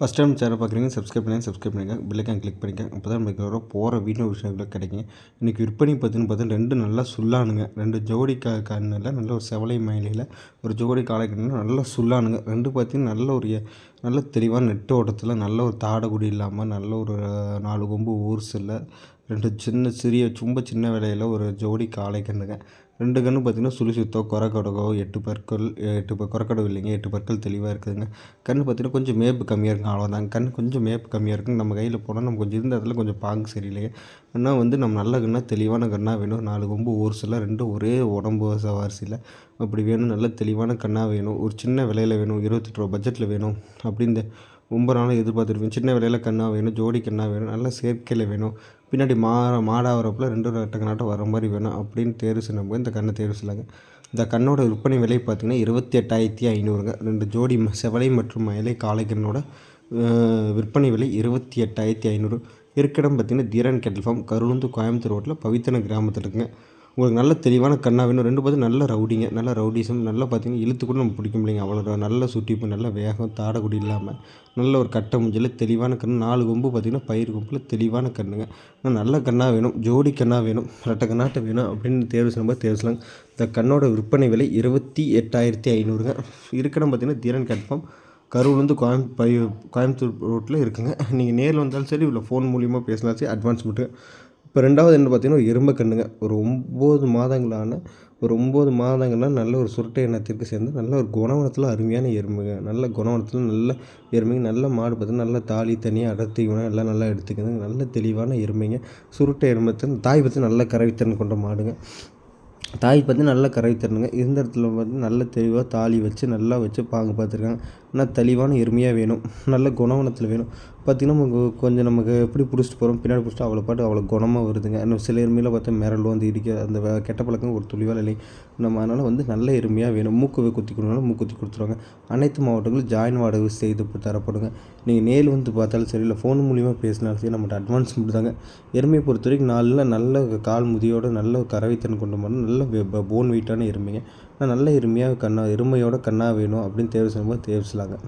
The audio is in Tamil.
ஃபஸ்ட் டைம் சேனல் பார்க்குறீங்க சப்ஸ்கிரைப் பண்ணுங்க பெல் ஐக்கான் கிளிக் பண்ணிக்கங்க. அப்போ தான் நம்மளுக்கு போகிற வீடியோ விஷயங்கள் கிடைக்குங்க. இன்றைக்கி விற்பனை பார்த்தீங்கன்னா ரெண்டு நல்லா சுல்லானுங்க, ரெண்டு ஜோடி கண்ணில் நல்ல ஒரு செவலை மயிலையில் ஒரு ஜோடி காளை கண்ணில் நல்லா சுல்லானுங்க. ரெண்டு பார்த்தீங்கன்னா நல்ல தெளிவான நெட்டு ஓட்டத்தில் நல்ல ஒரு தாடைக்குடி இல்லாமல் நல்ல ஒரு 4 கொம்பு ஊர்ஸில் ரெண்டு ரொம்ப சின்ன விலையில் ஒரு ஜோடி காளை கண்ணுங்க. ரெண்டு கன்று பார்த்திங்கன்னா சுழி சுத்தம் கொரக்கடகோ 8 பற்கள் கொரக்கடவு இல்லைங்க, 8 பற்கள் தெளிவாக இருக்குதுங்க. கன்று பார்த்திங்கன்னா கொஞ்சம் மேப்பு கம்மியாக இருக்குங்க, அவ்வளோதாங்க. கன்று கொஞ்சம் மேப்பு கம்மியாக இருக்குங்க. நம்ம கையில் போனால் நம்ம கொஞ்சம் இருந்த இடத்துல கொஞ்சம் பாங்கு சரியில்லைங்க. ஆனால் நம்ம நல்ல கண்ணாக தெளிவான கண்ணாக வேணும். 4 கொம்பு ஊர்ஸில் ரெண்டும் ஒரே உடம்பு சவாரிசியில் அப்படி வேணும். நல்ல தெளிவான கண்ணாக வேணும். ஒரு சின்ன விலையில் வேணும், 28 ரூபா பட்ஜெட்டில் வேணும். அப்படி ரொம்ப நாளாக எதிர்பார்த்துருப்பேன். சின்ன விலையில் கண்ணாக வேணும், ஜோடி கண்ணாக வேணும், நல்ல சேர்க்கையில் வேணும், பின்னாடி மாடாகிறப்பில் 2 ரெட்டை வர மாதிரி வேணும் அப்படின்னு தேர்வு செய்யும்போது இந்த கண்ணை தேர்வு செய்யலாங்க. இந்த கண்ணோட விற்பனை விலை பார்த்திங்கன்னா 28,500ங்க. 2 ஜோடி செவலை மற்றும் மயிலை காளைக்கண்ணோட விற்பனை விலை 28,500. இருக்கிடம் பார்த்திங்கன்னா தீரன் கேட்டில் ஃபார்ம், கருளுந்து, கோயம்புத்தூர் ரோட்டில் பவித்தன கிராமத்தில் இருக்குங்க. உங்களுக்கு நல்ல தெளிவான கண்ணாக வேணும். ரெண்டு பார்த்து நல்ல ரவுடிங்க, நல்ல ரவுடிசம், நல்லா பார்த்திங்கன்னா இழுத்து கூட நம்ம பிடிக்க முடியலைங்க. அவ்வளோ நல்ல சுட்டிப்பு, நல்ல வேகம், தாடைக்குடி இல்லாமல் நல்ல ஒரு கட்டை முஞ்சில் தெளிவான கண். 4 கொம்பு பார்த்திங்கன்னா பயிர் கொம்பில் தெளிவான கண்ணுங்க. நல்ல கண்ணாக வேணும், ஜோடி கண்ணாக வேணும், ரெட்டை கண்ணாட்ட வேணும் அப்படின்னு தேர்வு செய்யும்போது தேர்வு செய்யலாங்க. இந்த கண்ணோட விற்பனை விலை 28,500ங்க. இருக்கிடம் பார்த்திங்கன்னா தீரன் கன்ஃபார்ம், கரூர் வந்து கோயம்புத்தூர் ரோட்டில் இருக்குங்க. நீங்கள் நேரில் வந்தாலும் சரி, இல்லை ஃபோன் மூலியமாக பேசினாலும் சரி, அட்வான்ஸ் மட்டும். இப்போ ரெண்டாவது என்ன பார்த்தீங்கன்னா ஒரு எருமை கண்ணுங்க. ஒரு 9 மாதங்கள்லாம் நல்ல ஒரு சுருட்டை இனத்திற்கு சேர்ந்து நல்ல ஒரு குணவனத்தில் அருமையான எருமைங்க. நல்ல குணவனத்தில் நல்ல எருமைங்க. நல்ல மாடு பார்த்தீங்கன்னா நல்ல தாலி தனியாக அடர்த்தி குணம் எல்லாம் நல்லா எடுத்துக்குதுங்க. நல்ல தெளிவான எருமைங்க. சுருட்டை எருமத்தின் தாய் பற்றி நல்ல கறவைத்திறன் கொண்ட மாடுங்க. தாய் பார்த்து நல்லா கறவைத்திறனுங்க. இருந்த இடத்துல வந்து நல்ல தெளிவாக தாலி வச்சு நல்லா வச்சு பாங்கு பார்த்துருக்காங்க. ஆனால் தெளிவான எருமையாக வேணும், நல்ல குணவனத்தில் வேணும். பார்த்திங்கன்னா நமக்கு நமக்கு எப்படி பிடிச்சிட்டு போகிறோம், பின்னாடி பிடிச்சிட்டு அவ்வளோ குணமாக வருதுங்க. இன்னும் சில எருமையில் பார்த்தா மிரளோ அந்த இடிக்க அந்த கெட்ட பழக்கம் ஒரு துளிவால் இல்லை. நம்ம அதனால் வந்து நல்ல எருமையாக வேணும். மூக்கு குத்தி கொடுக்கணும், மூக்கு குத்தி கொடுத்துருவாங்க. அனைத்து மாவட்டங்களும் ஜாயின் வாடகை செய்து தரப்படுங்க. நீங்கள் நேரில் வந்து பார்த்தாலும் சரி, இல்லை ஃபோன் மூலியமாக பேசினாலும் சரி, நம்மகிட்ட அட்வான்ஸ் கொடுத்தாங்க. எருமையை பொறுத்த வரைக்கும் நல்ல கால் முதியோட நல்ல கறவைத்திறன் கொண்டு போகணும், நல்ல போன் வெயிட்டான எருமைங்க. நல்ல எருமையாக எருமையோட கண்ணாக வேணும் அப்படின்னு தேர்வு செய்யும்போது தேர்வு செய்யலாங்க.